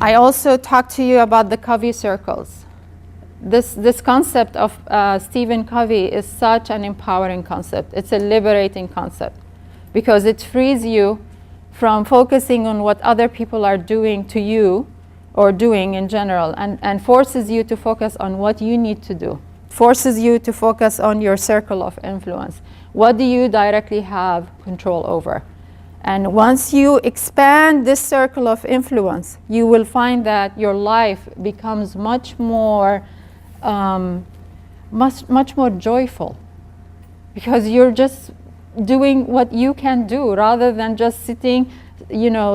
I also talked to you about the Covey circles. This concept of Stephen Covey is such an empowering concept. It's a liberating concept because it frees you from focusing on what other people are doing to you or doing in general, and forces you to focus on what you need to do. Forces you to focus on your circle of influence. What do you directly have control over? And once you expand this circle of influence, you will find that your life becomes much more joyful, because you're just doing what you can do rather than just sitting,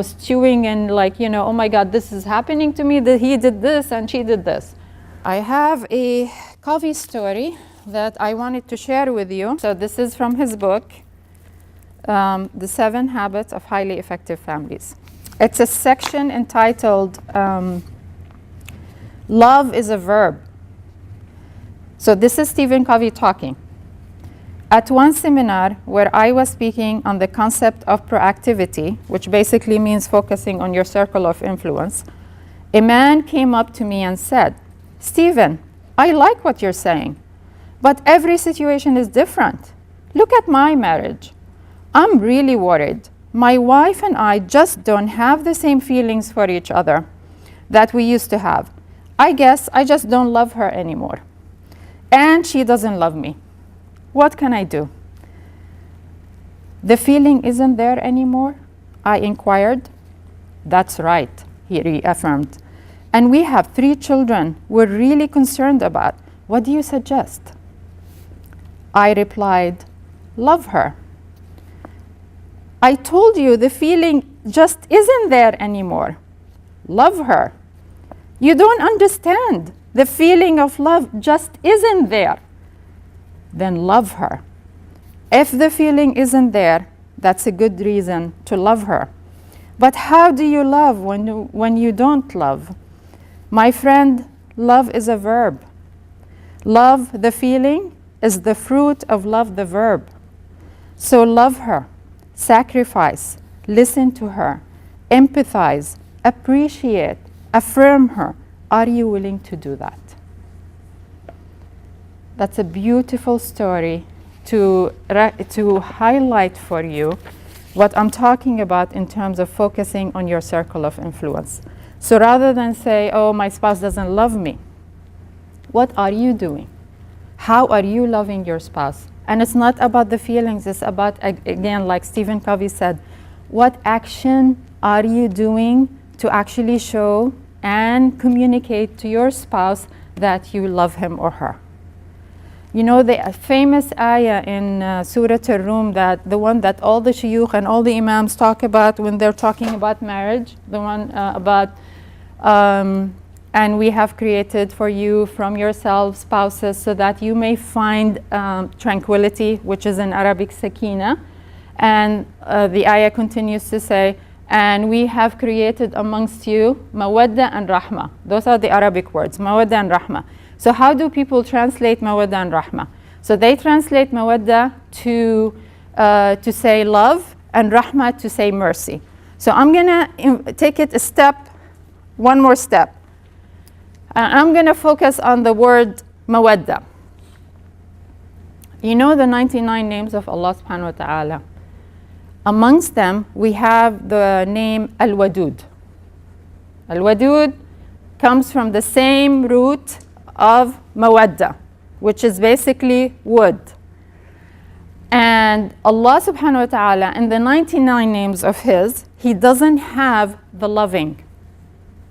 stewing and oh my God, this is happening to me, that he did this and she did this. I have a Covey story that I wanted to share with you. So this is from his book, The 7 Habits of Highly Effective Families. It's a section entitled, Love is a Verb. So this is Stephen Covey talking. At one seminar where I was speaking on the concept of proactivity, which basically means focusing on your circle of influence, a man came up to me and said, "Stephen, I like what you're saying, but every situation is different. Look at my marriage. I'm really worried. My wife and I just don't have the same feelings for each other that we used to have. I guess I just don't love her anymore. And she doesn't love me. What can I do?" "The feeling isn't there anymore?" I inquired. "That's right," he reaffirmed. "And we have 3 children we're really concerned about. What do you suggest?" I replied, "Love her." "I told you the feeling just isn't there anymore." "Love her." "You don't understand. The feeling of love just isn't there." "Then love her. If the feeling isn't there, that's a good reason to love her. But how do you love when you don't love?" "My friend, love is a verb. Love, the feeling, is the fruit of love, the verb. So love her, sacrifice, listen to her, empathize, appreciate, affirm her. Are you willing to do that?" That's a beautiful story to highlight for you what I'm talking about in terms of focusing on your circle of influence. So rather than say, "Oh, my spouse doesn't love me," what are you doing? How are you loving your spouse? And it's not about the feelings, it's about, again, like Stephen Covey said, what action are you doing to actually show and communicate to your spouse that you love him or her? You know, the famous ayah in Surah Ar-Rum, that the one that all the shuyukh and all the imams talk about when they're talking about marriage, the one about, and we have created for you from yourselves spouses so that you may find tranquility, which is in Arabic Sakina. And the ayah continues to say, and we have created amongst you Mawada and Rahmah. Those are the Arabic words, Mawada and Rahmah. So how do people translate Mawada and Rahmah? So they translate Mawada to say love, and Rahmah to say mercy. So I'm gonna take it one more step. I'm gonna focus on the word Mawada. You know the 99 names of Allah subhanahu wa ta'ala. Amongst them, we have the name Al-Wadud. Al-Wadud comes from the same root of Mawadda, which is basically wood. And Allah subhanahu wa ta'ala, in the 99 names of His, He doesn't have the loving.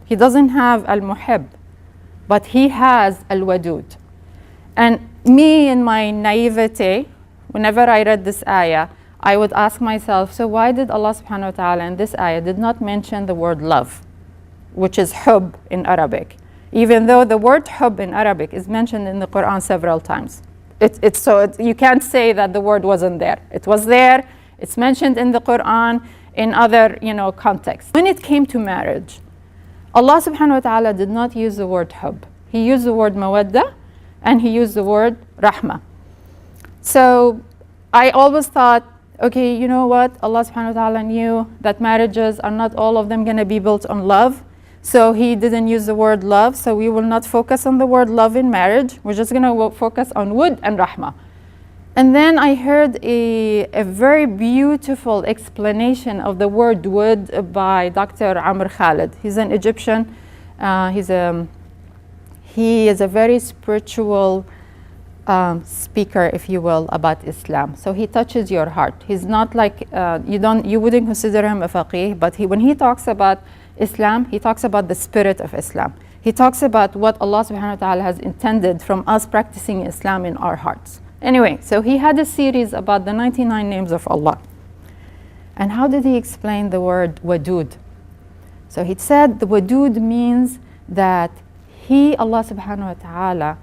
He doesn't have Al-Muhib, but He has Al-Wadud. And me, in my naivete, whenever I read this ayah, I would ask myself, so why did Allah subhanahu wa ta'ala in this ayah did not mention the word love, which is hub in Arabic, even though the word hub in Arabic is mentioned in the Quran several times. You can't say that the word wasn't there. It was there. It's mentioned in the Quran in other contexts. When it came to marriage, Allah subhanahu wa ta'ala did not use the word hub. He used the word mawadda and He used the word rahmah. So I always thought, okay, you know what? Allah subhanahu wa ta'ala knew that marriages are not all of them going to be built on love. So he didn't use the word love. So we will not focus on the word love in marriage. We're just going to focus on wud and rahmah. And then I heard a very beautiful explanation of the word wud by Dr. Amr Khalid. He's an Egyptian. He is a very spiritual speaker, if you will, about Islam. So he touches your heart. He's not like, you wouldn't consider him a faqih, but when he talks about Islam, he talks about the spirit of Islam. He talks about what Allah subhanahu wa ta'ala has intended from us practicing Islam in our hearts. Anyway, so he had a series about the 99 names of Allah. And how did he explain the word wadud? So he said the wadud means that Allah subhanahu wa ta'ala,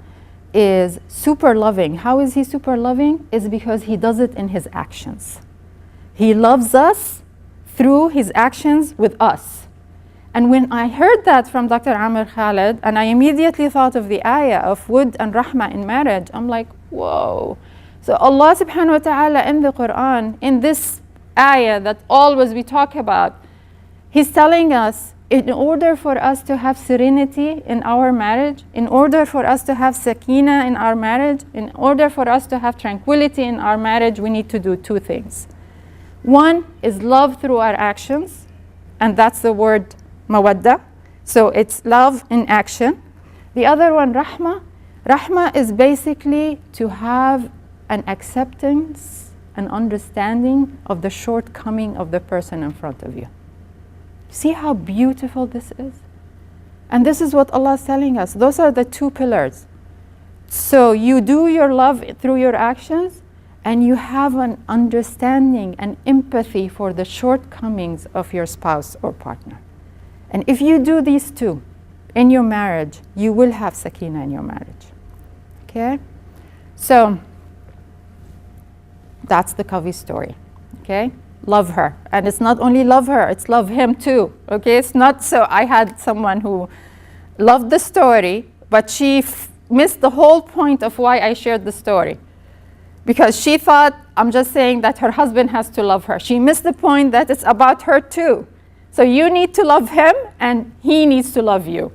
is super loving. How is he super loving? Is because he does it in his actions. He loves us through his actions with us. And when I heard that from Dr. Amr Khalid, and I immediately thought of the ayah of wud and rahmah in marriage, I'm like, whoa. So Allah subhanahu wa ta'ala in the Quran, in this ayah that always we talk about, He's telling us, in order for us to have serenity in our marriage, in order for us to have sakina in our marriage, in order for us to have tranquility in our marriage, we need to do two things. One is love through our actions, and that's the word Mawada. So it's love in action. The other one, Rahmah. Rahmah is basically to have an acceptance, an understanding of the shortcoming of the person in front of you. See how beautiful this is? And this is what Allah is telling us. Those are the two pillars. So you do your love through your actions, and you have an understanding and empathy for the shortcomings of your spouse or partner. And if you do these two in your marriage, you will have sakina in your marriage. Okay? So that's the Kavi story. Okay? Love her. And it's not only love her, it's love him too. Okay? It's not so I had someone who loved the story, but she missed the whole point of why I shared the story. Because she thought I'm just saying that her husband has to love her. She missed the point that it's about her too. So you need to love him and he needs to love you.